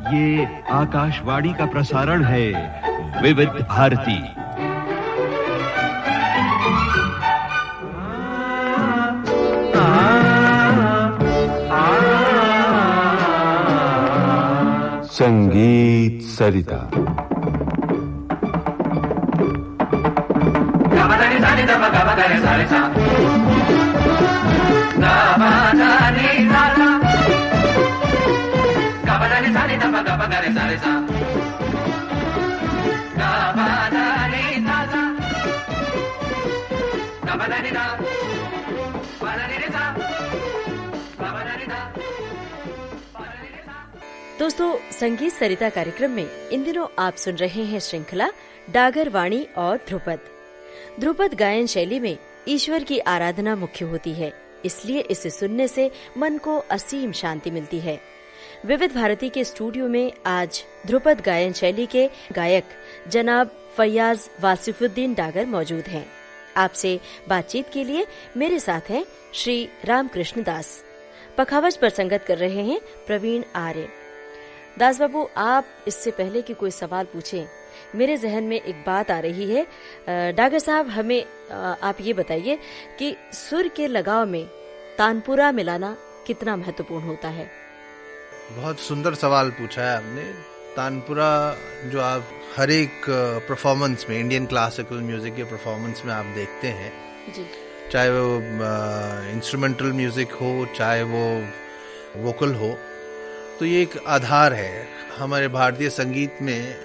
ये आकाशवाणी का प्रसारण है विविध भारती। संगीत सरिता। दोस्तों, संगीत सरिता कार्यक्रम में इन दिनों आप सुन रहे हैं श्रृंखला डागर वाणी और ध्रुपद। ध्रुपद गायन शैली में ईश्वर की आराधना मुख्य होती है, इसलिए इसे सुनने से मन को असीम शांति मिलती है। विविध भारती के स्टूडियो में आज ध्रुपद गायन शैली के गायक जनाब फैयाज वासिफुद्दीन डागर मौजूद हैं। आपसे बातचीत के लिए मेरे साथ हैं श्री रामकृष्ण दास। पखावज पर संगत कर रहे हैं प्रवीण आर्य। दास बाबू, आप इससे पहले कि कोई सवाल पूछें, मेरे जहन में एक बात आ रही है। डागर साहब, हमें आप ये बताइए कि सुर के लगाव में तानपुरा मिलाना कितना महत्वपूर्ण होता है? बहुत सुंदर सवाल पूछा है आपने। तानपुरा जो आप हर एक परफॉर्मेंस में, इंडियन क्लासिकल म्यूजिक के परफॉर्मेंस में आप देखते हैं जी, चाहे वो इंस्ट्रूमेंटल म्यूजिक हो, चाहे वो वोकल हो, तो ये एक आधार है हमारे भारतीय संगीत में।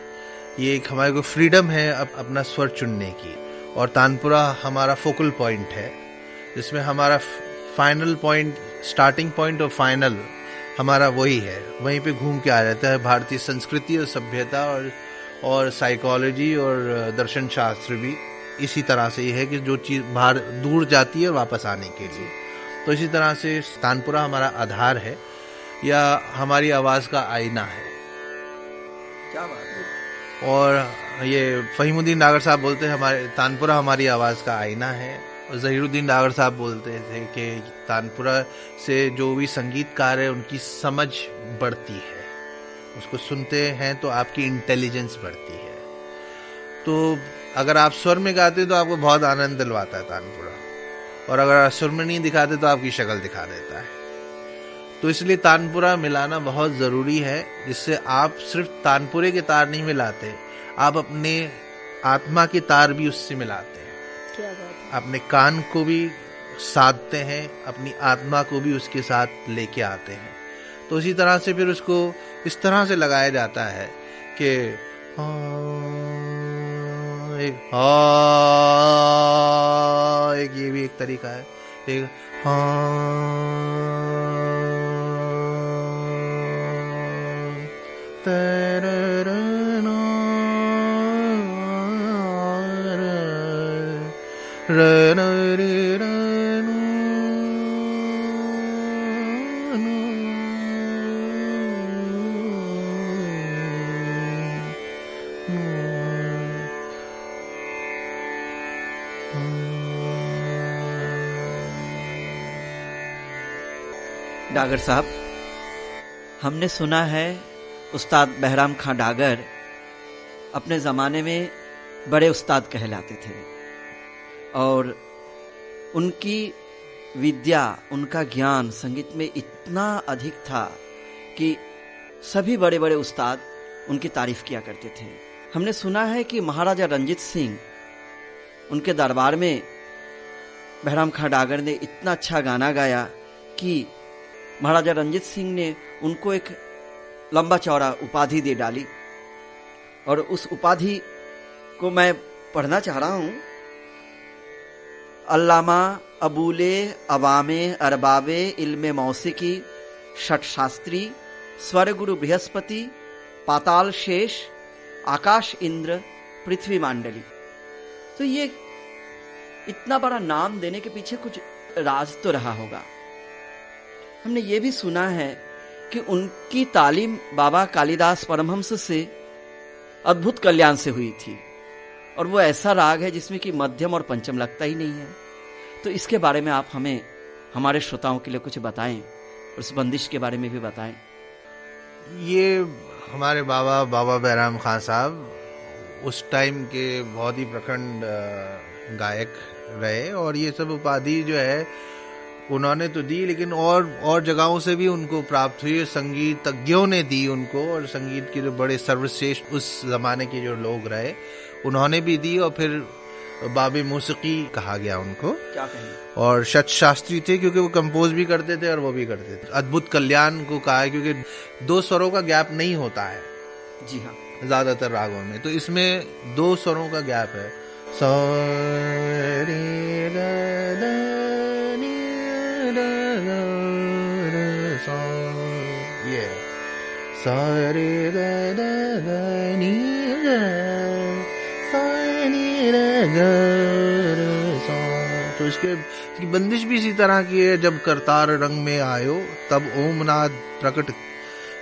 ये एक हमारे को फ्रीडम है अपना स्वर चुनने की, और तानपुरा हमारा फोकल पॉइंट है, जिसमें हमारा फाइनल पॉइंट, स्टार्टिंग पॉइंट और फाइनल हमारा वही है। वहीं पे घूम के आ जाता है भारतीय संस्कृति और सभ्यता और साइकोलॉजी और दर्शन शास्त्र भी इसी तरह से ही है कि जो चीज़ बाहर दूर जाती है वापस आने के लिए। तो इसी तरह से तानपुरा हमारा आधार है या हमारी आवाज़ का आईना है। क्या बात है। और ये फहीमुद्दीन डागर साहब बोलते हैं हमारे तानपुरा हमारी आवाज़ का आईना है, और ज़हीरुद्दीन डागर साहब बोलते थे कि तानपुरा से जो भी संगीतकार है उनकी समझ बढ़ती है, उसको सुनते हैं तो आपकी इंटेलिजेंस बढ़ती है। तो अगर आप स्वर में गाते हैं तो आपको बहुत आनंद दिलवाता है तानपुरा, और अगर आप सुर में नहीं दिखाते तो आपकी शक्ल दिखा देता है। तो इसलिए तानपुरा मिलाना बहुत ज़रूरी है, जिससे आप सिर्फ तानपुरे के तार नहीं मिलाते, आप अपने आत्मा के तार भी उससे मिलाते हैं। क्या बात है। अपने कान को भी साधते हैं, अपनी आत्मा को भी उसके साथ लेके आते हैं। तो इसी तरह से फिर उसको इस तरह से लगाया जाता है कि एक ये भी एक तरीका है, एक डागर साहब, हमने सुना है उस्ताद बहराम खां डागर अपने ज़माने में बड़े उस्ताद कहलाते थे, और उनकी विद्या, उनका ज्ञान संगीत में इतना अधिक था कि सभी बड़े बड़े उस्ताद उनकी तारीफ किया करते थे। हमने सुना है कि महाराजा रंजीत सिंह उनके दरबार में बहराम खां डागर ने इतना अच्छा गाना गाया कि महाराजा रंजीत सिंह ने उनको एक लंबा चौड़ा उपाधि दे डाली, और उस उपाधि को मैं पढ़ना चाह रहा हूँ। अल्लामा अबूले अवामे अरबाबे इल्मे मौसीकी षट शास्त्री स्वर गुरु बृहस्पति पाताल शेष आकाश इंद्र पृथ्वी मांडली। तो ये इतना बड़ा नाम देने के पीछे कुछ राज तो रहा होगा। हमने ये भी सुना है कि उनकी तालीम बाबा कालिदास परमहंस से अद्भुत कल्याण से हुई थी, और वो ऐसा राग है जिसमें कि मध्यम और पंचम लगता ही नहीं है। तो इसके बारे में आप हमें, हमारे श्रोताओं के लिए कुछ बताएं, और उस बंदिश के बारे में भी बताएं। ये हमारे बाबा बैराम खान साहब उस टाइम के बहुत ही प्रखंड गायक रहे, और ये सब उपाधि जो है उन्होंने तो दी, लेकिन और जगहों से भी उनको प्राप्त हुई, संगीतज्ञों ने दी उनको, और संगीत के जो बड़े सर्वश्रेष्ठ उस जमाने के जो लोग रहे उन्होंने भी दी, और फिर बाबे मौसीकी कहा गया उनको। क्या कहें? और शत शास्त्री थे क्योंकि वो कंपोज भी करते थे और वो भी करते थे। अद्भुत कल्याण को कहा है क्योंकि 2 स्वरों का गैप नहीं होता है जी हाँ ज्यादातर रागों में, तो इसमें 2 स्वरों का गैप है। सा रे गा दा नी दा गा रे सा, ये सा रे गा दा गा नी गा सा नी रा गा रे सा। तो इसकी बंदिश भी इसी तरह की है। जब करतार रंग में आयो तब ओमनाद प्रकट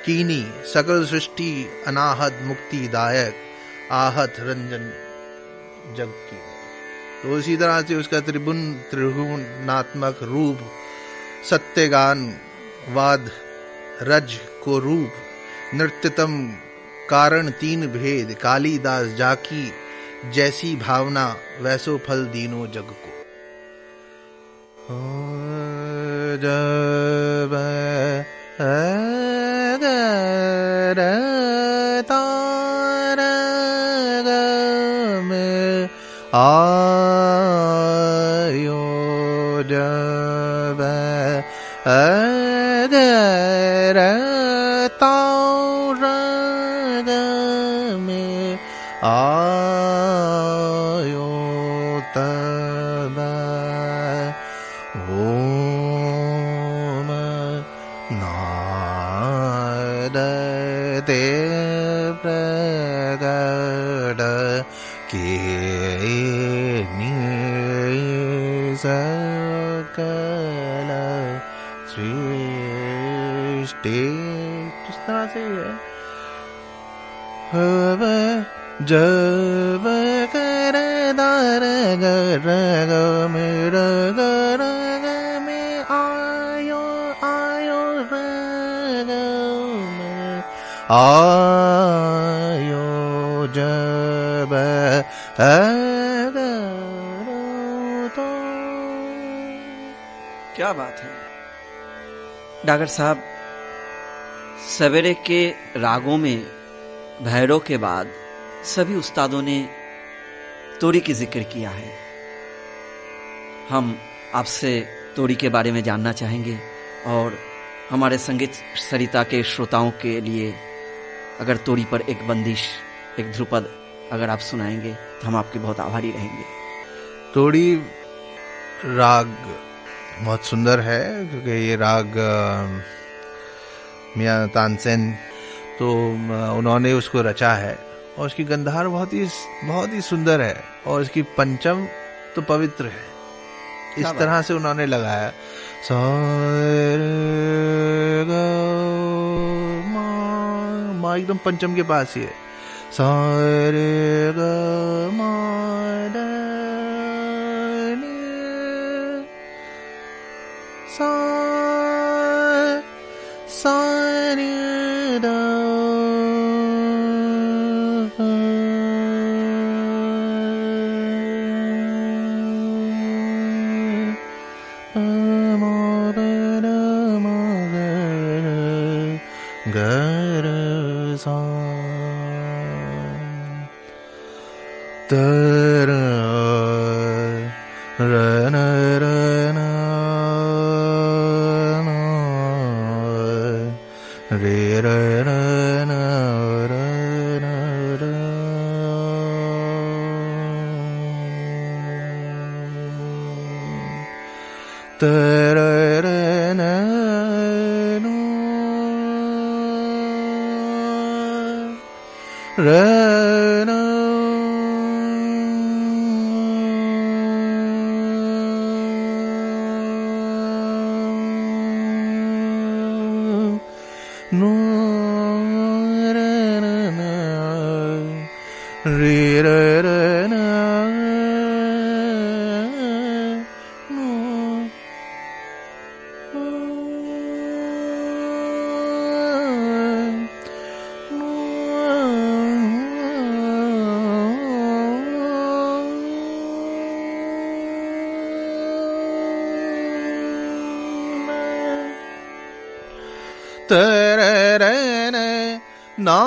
कीनी, सकल सृष्टि अनाहत मुक्ति दायक, आहत रंजन जग की। तो इसी तरह से उसका त्रिगुणात्मक रूप, सत्यगान वाद रज को रूप, नृत्यतम कारण 3 भेद, कालीदास जाकी जैसी भावना, वैसो फल दीनो जग को। जब आयो जब तारग में आयो तब ओम नाद ते प्रगट के सकल सृष्टि। किस तरह से है? जब कर दार गर में आयो आयो रग में आयो जब तो। क्या बात है डागर साहब। सवेरे के रागों में भैरव के बाद सभी उस्तादों ने तोड़ी की जिक्र किया है। हम आपसे तोड़ी के बारे में जानना चाहेंगे, और हमारे संगीत सरिता के श्रोताओं के लिए अगर तोड़ी पर एक बंदिश, एक ध्रुपद अगर आप सुनाएंगे तो हम आपके बहुत आभारी रहेंगे। तोड़ी राग बहुत सुंदर है क्योंकि ये राग मियां तानसेन तो उन्होंने उसको रचा है, और उसकी गंधार बहुत ही सुंदर है, और इसकी पंचम तो पवित्र है। इस तरह से उन्होंने लगाया। सा रे गा मा एकदम पंचम के पास ही है। सा रे गा मा दा नी सा सा रे दा गर सा तर रन रन रे रन रन तर रन रन नो रन रे रन नो तेरे रे ने ना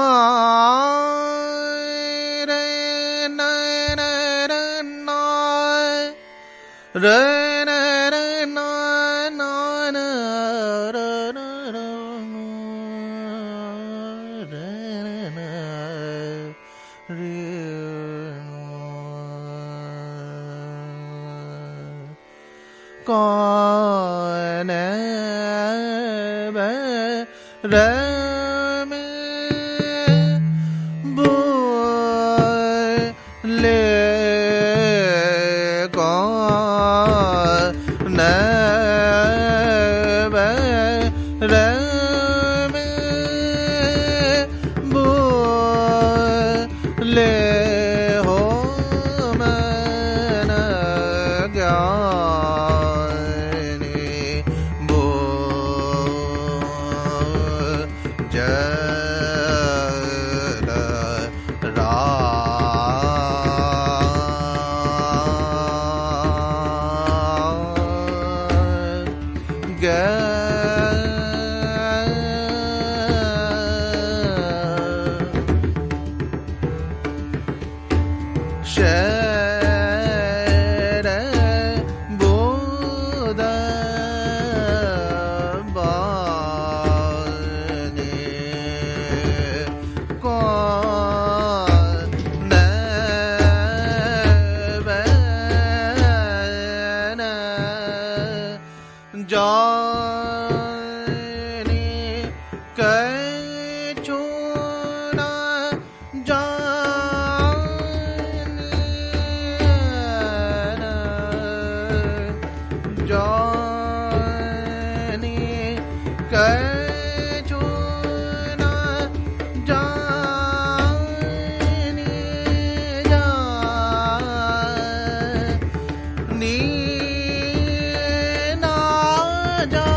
रे ने रे ना रे ने रे ना ना रे कौन रे में बोले कौन रे में बोले हो मन ज्ञानी बो जल रा शर बोध बाने कौन बन जाने कै छोना जाने कै छोना जाने जानी ना जा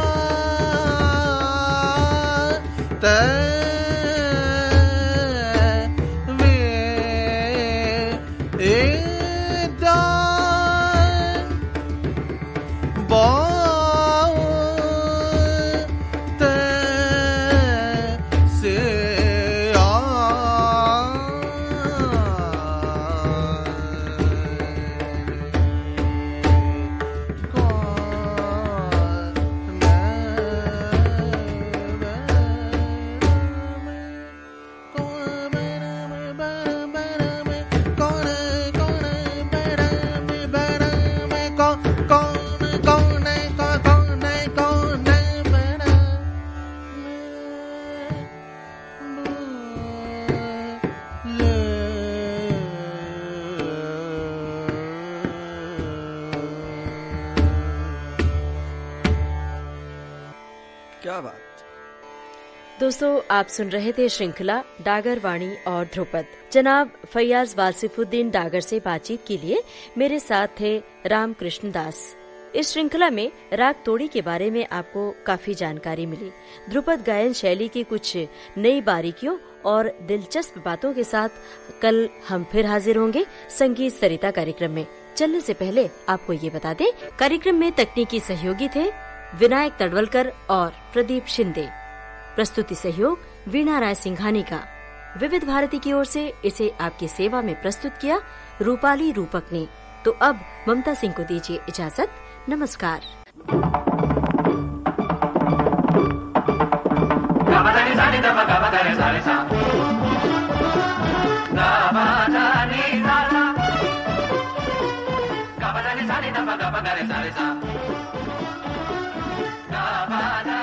क्या बात। दोस्तों, आप सुन रहे थे श्रृंखला डागर वाणी और ध्रुपद। जनाब फैयाज वासिफुद्दीन डागर से बातचीत के लिए मेरे साथ थे रामकृष्ण दास। इस श्रृंखला में राग तोड़ी के बारे में आपको काफी जानकारी मिली। ध्रुपद गायन शैली की कुछ नई बारीकियों और दिलचस्प बातों के साथ कल हम फिर हाजिर होंगे संगीत सरिता कार्यक्रम में। चलने से पहले आपको ये बता दें, कार्यक्रम में तकनीकी सहयोगी थे विनायक तड़वलकर और प्रदीप शिंदे। प्रस्तुति सहयोग वीणा राय सिंघानी का। विविध भारती की ओर से इसे आपकी सेवा में प्रस्तुत किया रूपाली रूपक ने। तो अब ममता सिंह को दीजिए इजाजत। नमस्कार। Ga ba